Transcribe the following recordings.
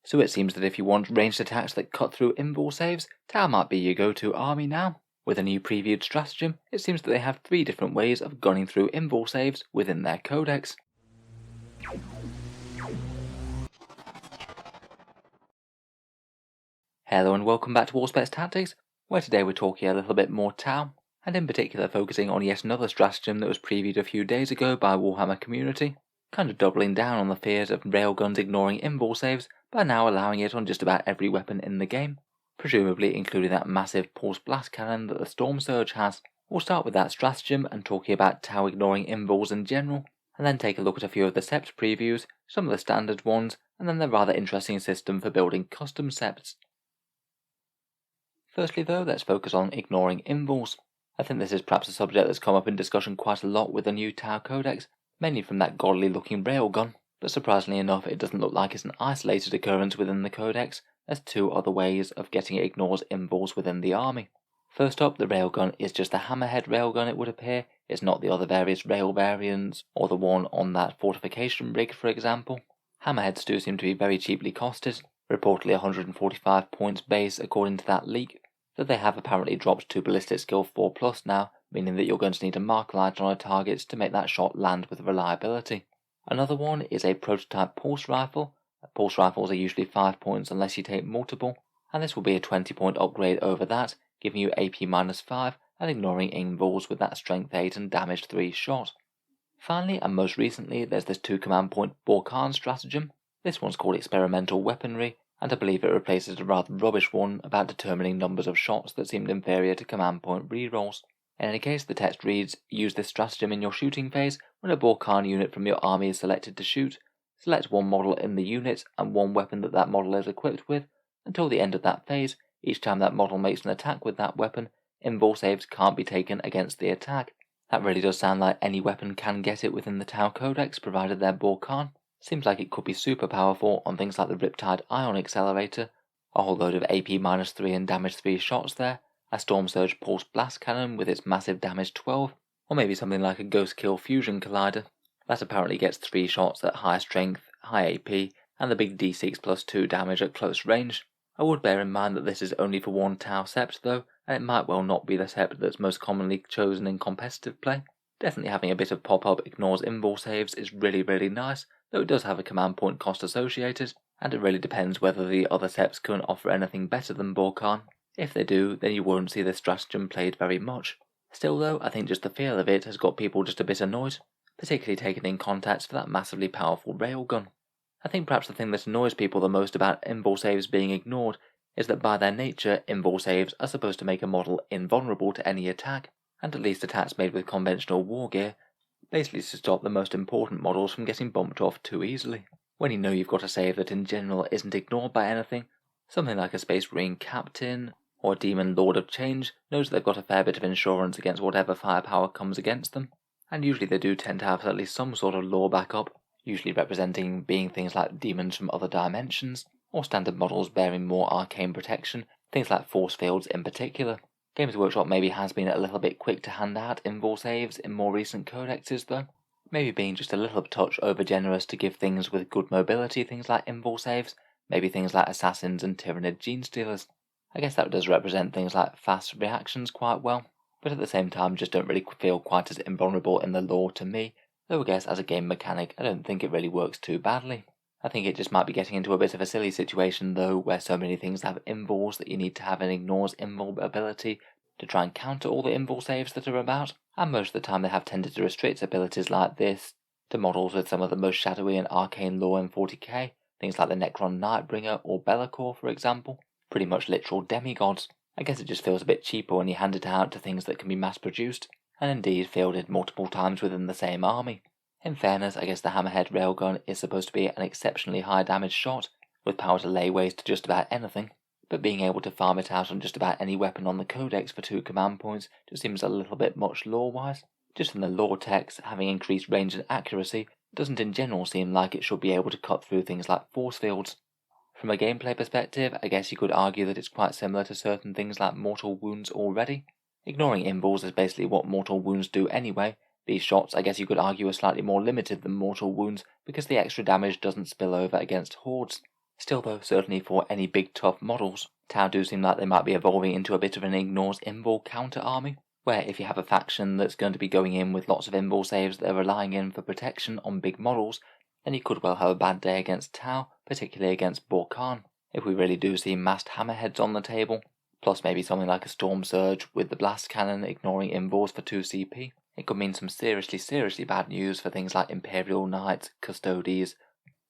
So it seems that if you want ranged attacks that cut through Invuln Saves, Tau might be your go-to army now. With a new previewed stratagem, it seems that they have 3 different ways of gunning through Invuln Saves within their codex. Hello and welcome back to Warspets Tactics, where today we're talking a little bit more Tau, and in particular focusing on yet another stratagem that was previewed a few days ago by Warhammer community, kind of doubling down on the fears of railguns ignoring Invuln Saves by now allowing it on just about every weapon in the game, presumably including that massive pulse blast cannon that the Storm Surge has. We'll start with that stratagem and talking about Tau ignoring Invulns in general, and then take a look at a few of the Septs previews, some of the standard ones, and then the rather interesting system for building custom Septs. Firstly though, let's focus on ignoring Invulns. I think this is perhaps a subject that's come up in discussion quite a lot with the new Tau Codex, mainly from that godly looking railgun, but surprisingly enough it doesn't look like it's an isolated occurrence within the Codex. There's 2 other ways of getting it ignores Invulns within the army. First up, the railgun is just the hammerhead railgun it would appear, it's not the other various rail variants, or the one on that fortification rig for example. Hammerheads do seem to be very cheaply costed, reportedly 145 points base according to that leak, though they have apparently dropped to ballistic skill 4+ now, meaning that you're going to need a mark light on a target to make that shot land with reliability. Another one is a prototype pulse rifle. Pulse rifles are usually 5 points unless you take multiple, and this will be a 20-point upgrade over that, giving you AP -5 and ignoring Invulns with that strength 8 and damage 3 shot. Finally, and most recently, there's this 2 command point bork'an stratagem. This one's called experimental weaponry, and I believe it replaces a rather rubbish one about determining numbers of shots that seemed inferior to command point rerolls. In any case, the text reads, use this stratagem in your shooting phase. When a bork'an unit from your army is selected to shoot, select one model in the unit and one weapon that model is equipped with. Until the end of that phase, each time that model makes an attack with that weapon, Invuln Saves can't be taken against the attack. That really does sound like any weapon can get it within the Tau Codex, provided they're bork'an. Seems like it could be super powerful on things like the Riptide Ion Accelerator, a whole load of AP -3 and damage 3 shots there, a Storm Surge Pulse Blast Cannon with its massive damage 12, or maybe something like a Ghost Kill Fusion Collider. That apparently gets 3 shots at high strength, high AP, and the big D6+2 damage at close range. I would bear in mind that this is only for one Tau Sept though, and it might well not be the Sept that's most commonly chosen in competitive play. Definitely having a bit of pop-up ignores Invuln Saves is really nice, though it does have a command point cost associated, and it really depends whether the other Septs can offer anything better than bork'an. If they do, then you won't see this stratagem played very much. Still though, I think just the feel of it has got people just a bit annoyed, particularly taken in context for that massively powerful railgun. I think perhaps the thing that annoys people the most about Invuln Saves being ignored is that by their nature, Invuln Saves are supposed to make a model invulnerable to any attack, and at least attacks made with conventional war gear, basically to stop the most important models from getting bumped off too easily. When you know you've got a save that in general isn't ignored by anything, something like a Space Marine Captain or a Demon Lord of Change knows they've got a fair bit of insurance against whatever firepower comes against them, and usually they do tend to have at least some sort of lore backup, usually representing being things like demons from other dimensions, or standard models bearing more arcane protection, things like force fields in particular. Games Workshop maybe has been a little bit quick to hand out Invuln Saves in more recent codexes though, maybe being just a little touch over generous to give things with good mobility things like Invuln Saves, maybe things like Assassins and Tyrannid Genestealers. I guess that does represent things like fast reactions quite well, but at the same time just don't really feel quite as invulnerable in the lore to me, though I guess as a game mechanic I don't think it really works too badly. I think it just might be getting into a bit of a silly situation though, where so many things have invulns that you need to have an ignores invulnerability to try and counter all the Invuln Saves that are about, and most of the time they have tended to restrict abilities like this to models with some of the most shadowy and arcane lore in 40k, things like the Necron Nightbringer or Be'lakor for example, pretty much literal demigods. I guess it just feels a bit cheaper when you hand it out to things that can be mass produced, and indeed fielded multiple times within the same army. In fairness, I guess the Hammerhead Railgun is supposed to be an exceptionally high damage shot, with power to lay waste to just about anything, but being able to farm it out on just about any weapon on the Codex for 2 command points just seems a little bit much lore-wise. Just in the lore text, having increased range and accuracy doesn't in general seem like it should be able to cut through things like force fields. From a gameplay perspective, I guess you could argue that it's quite similar to certain things like Mortal Wounds already. Ignoring Invulns is basically what Mortal Wounds do anyway. These shots, I guess you could argue, are slightly more limited than Mortal Wounds because the extra damage doesn't spill over against hordes. Still though, certainly for any big tough models, Tau do seem like they might be evolving into a bit of an ignores Invul counter army, where if you have a faction that's going to be going in with lots of Invul saves that they're relying in for protection on big models, then you could well have a bad day against Tau, particularly against bork'an, if we really do see massed hammerheads on the table, plus maybe something like a Storm Surge with the blast cannon ignoring Invuls for 2 CP. It could mean some seriously bad news for things like Imperial Knights, Custodes,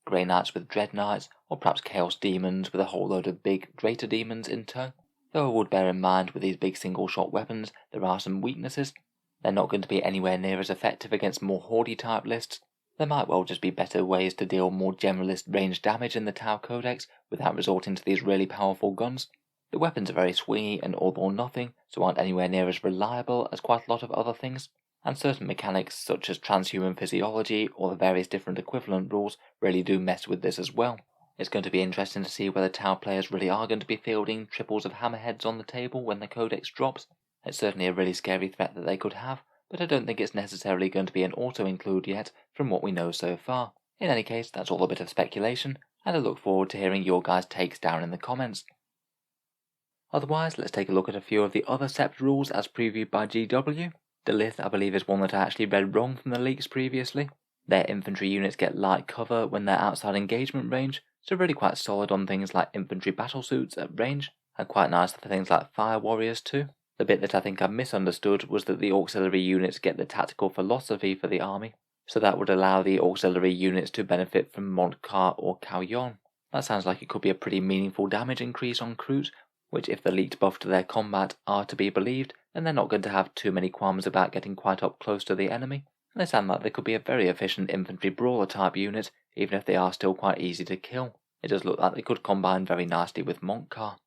Grey Knights with Dread Knights, or perhaps Chaos Demons with a whole load of big Greater Demons in tow. Though I would bear in mind with these big single shot weapons there are some weaknesses. They're not going to be anywhere near as effective against more Horde type lists. There might well just be better ways to deal more generalist range damage in the Tau Codex without resorting to these really powerful guns. The weapons are very swingy and all or nothing, so aren't anywhere near as reliable as quite a lot of other things, and certain mechanics such as transhuman physiology or the various different equivalent rules really do mess with this as well. It's going to be interesting to see whether Tau players really are going to be fielding triples of hammerheads on the table when the Codex drops. It's certainly a really scary threat that they could have, but I don't think it's necessarily going to be an auto-include yet from what we know so far. In any case, that's all a bit of speculation, and I look forward to hearing your guys' takes down in the comments. Otherwise, let's take a look at a few of the other Sept rules as previewed by GW. The Lith, I believe, is one that I actually read wrong from the leaks previously. Their infantry units get light cover when they're outside engagement range, so really quite solid on things like infantry battlesuits at range, and quite nice for things like fire warriors too. The bit that I think I misunderstood was that the auxiliary units get the tactical philosophy for the army, so that would allow the auxiliary units to benefit from Modkar or Kauyon. That sounds like it could be a pretty meaningful damage increase on Kroot, which if the leaked buff to their combat are to be believed, then they're not going to have too many qualms about getting quite up close to the enemy, and they sound like they could be a very efficient infantry brawler type unit, even if they are still quite easy to kill. It does look like they could combine very nicely with Modkar.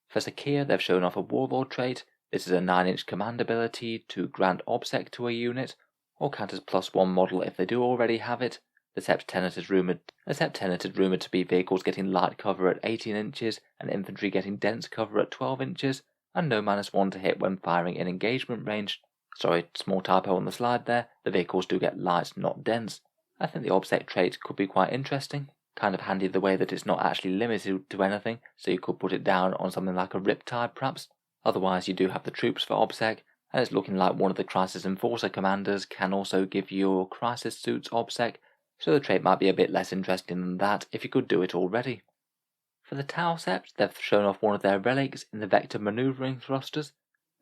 For Sakir, they've shown off a Warlord trait. This is a 9-inch command ability to grant obsec to a unit, or count as +1 model if they do already have it. The Sept Tenet is rumoured to be vehicles getting light cover at 18 inches and infantry getting dense cover at 12 inches, and no -1 to hit when firing in engagement range. Sorry, small typo on the slide there, the vehicles do get light, not dense. I think the obsec trait could be quite interesting. Kind of handy the way that it's not actually limited to anything, so you could put it down on something like a Riptide perhaps. Otherwise you do have the troops for obsec, and it's looking like one of the Crisis Enforcer commanders can also give your Crisis suits obsec, so the trait might be a bit less interesting than that if you could do it already. For the Tau Septs, they've shown off one of their relics in the Vector Maneuvering Thrusters.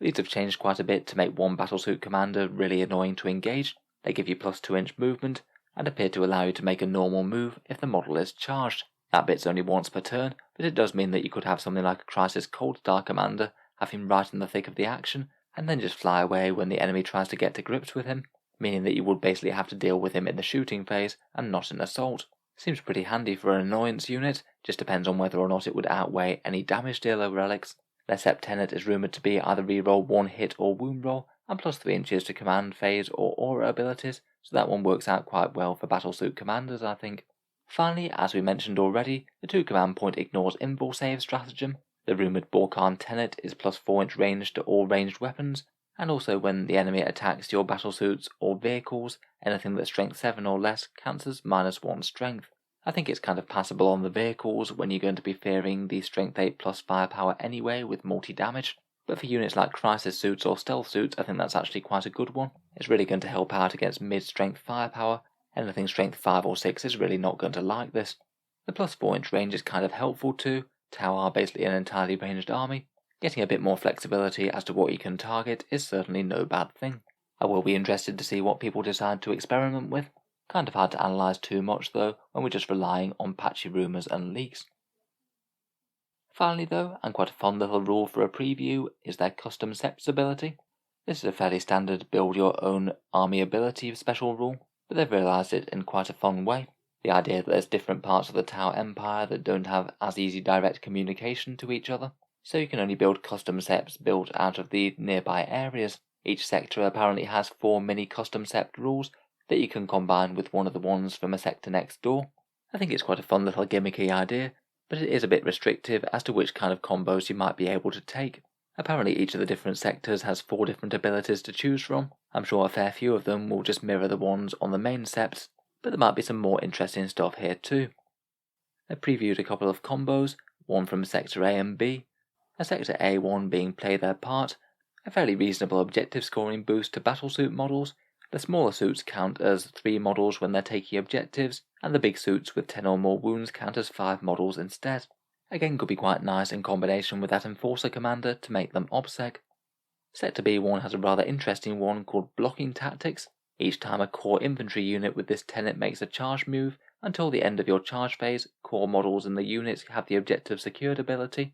These have changed quite a bit to make one battlesuit commander really annoying to engage. They give you +2-inch movement, and appear to allow you to make a normal move if the model is charged. That bit's only once per turn, but it does mean that you could have something like a Crisis Cold Star commander have him right in the thick of the action, and then just fly away when the enemy tries to get to grips with him, meaning that you would basically have to deal with him in the shooting phase and not in assault. Seems pretty handy for an annoyance unit, just depends on whether or not it would outweigh any damage dealer relics. Their Sept Tenet is rumoured to be either reroll 1 hit or wound roll, and +3 inches to command phase or aura abilities, so that one works out quite well for battlesuit commanders, I think. Finally, as we mentioned already, the 2 command point ignores Invuln Saves stratagem. The rumoured bork'an Tenet is +4-inch range to all ranged weapons, and also when the enemy attacks your battlesuits or vehicles, anything that's strength 7 or less counts as -1 strength. I think it's kind of passable on the vehicles when you're going to be fearing the strength 8 plus firepower anyway with multi-damage, but for units like crisis suits or stealth suits I think that's actually quite a good one. It's really going to help out against mid-strength firepower. Anything strength 5 or 6 is really not going to like this. The +4-inch range is kind of helpful too. Tau are basically an entirely ranged army. Getting a bit more flexibility as to what you can target is certainly no bad thing. I will be interested to see what people decide to experiment with. Kind of hard to analyse too much though when we're just relying on patchy rumours and leaks. Finally though, and quite a fun little rule for a preview, is their custom Septs ability. This is a fairly standard build your own army ability special rule, but they've realised it in quite a fun way. The idea that there's different parts of the Tau Empire that don't have as easy direct communication to each other, so you can only build custom Septs built out of the nearby areas. Each sector apparently has 4 mini custom Sept rules that you can combine with one of the ones from a sector next door. I think it's quite a fun little gimmicky idea, but it is a bit restrictive as to which kind of combos you might be able to take. Apparently each of the different sectors has 4 different abilities to choose from. I'm sure a fair few of them will just mirror the ones on the main Septs, but there might be some more interesting stuff here too. I previewed a couple of combos, one from Sector A and B, a Sector A one being Play Their Part, a fairly reasonable objective scoring boost to battlesuit models. The smaller suits count as 3 models when they're taking objectives, and the big suits with 10 or more wounds count as 5 models instead. Again, could be quite nice in combination with that Enforcer commander to make them OBSEC. Sector B1 has a rather interesting one called Blocking Tactics. Each time a core infantry unit with this tenet makes a charge move, until the end of your charge phase, core models in the unit have the objective secured ability,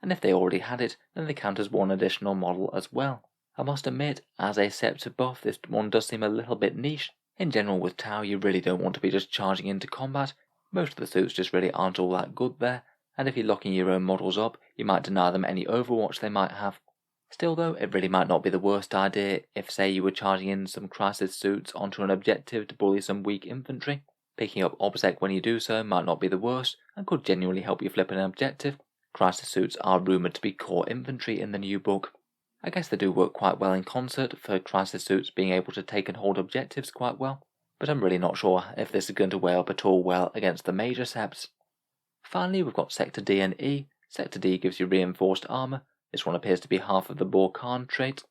and if they already had it, then they count as 1 additional model as well. I must admit, as a Sept buff, this one does seem a little bit niche. In general with Tau, you really don't want to be just charging into combat. Most of the suits just really aren't all that good there, and if you're locking your own models up, you might deny them any overwatch they might have. Still though, it really might not be the worst idea if, say, you were charging in some crisis suits onto an objective to bully some weak infantry. Picking up OBSEC when you do so might not be the worst, and could genuinely help you flip an objective. Crisis suits are rumoured to be core infantry in the new book. I guess they do work quite well in concert for crisis suits being able to take and hold objectives quite well, but I'm really not sure if this is going to weigh up at all well against the major Septs. Finally, we've got Sector D and E. Sector D gives you reinforced armour. This one appears to be half of the bork'an trait,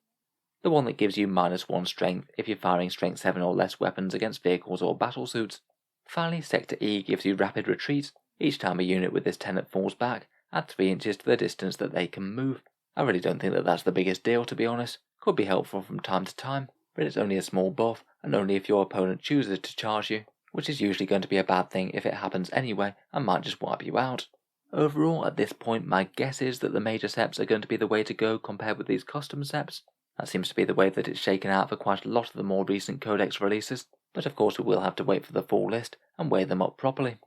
the one that gives you -1 strength if you're firing strength 7 or less weapons against vehicles or battlesuits. Finally, Sector E gives you rapid retreat. Each time a unit with this tenet falls back, add 3 inches to the distance that they can move. I really don't think that that's the biggest deal, to be honest. Could be helpful from time to time, but it's only a small buff, and only if your opponent chooses to charge you, which is usually going to be a bad thing if it happens anyway, and might just wipe you out. Overall, at this point, my guess is that the major Septs are going to be the way to go compared with these custom Septs. That seems to be the way that it's shaken out for quite a lot of the more recent Codex releases, but of course we will have to wait for the full list and weigh them up properly.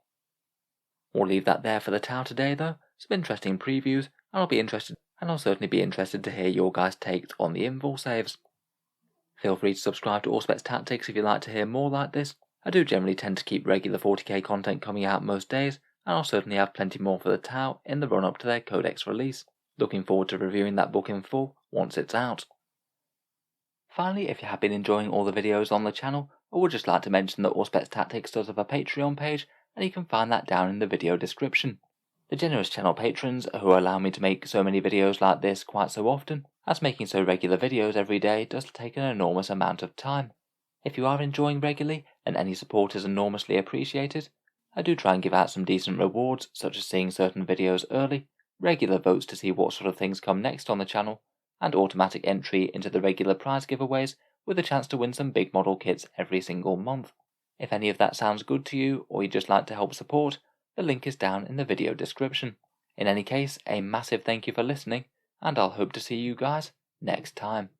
We'll leave that there for the Tau today though, some interesting previews, and I'll certainly be interested to hear your guys' takes on the Invuln Saves. Feel free to subscribe to Sept Tactics if you'd like to hear more like this. I do generally tend to keep regular 40k content coming out most days, and I'll certainly have plenty more for the Tau in the run-up to their Codex release. Looking forward to reviewing that book in full once it's out. Finally, if you have been enjoying all the videos on the channel, I would just like to mention that Sept Tactics does have a Patreon page, and you can find that down in the video description. The generous channel patrons who allow me to make so many videos like this quite so often, as making so regular videos every day does take an enormous amount of time. If you are enjoying regularly, and any support is enormously appreciated, I do try and give out some decent rewards, such as seeing certain videos early, regular votes to see what sort of things come next on the channel, and automatic entry into the regular prize giveaways with a chance to win some big model kits every single month. If any of that sounds good to you, or you'd just like to help support, the link is down in the video description. In any case, a massive thank you for listening, and I'll hope to see you guys next time.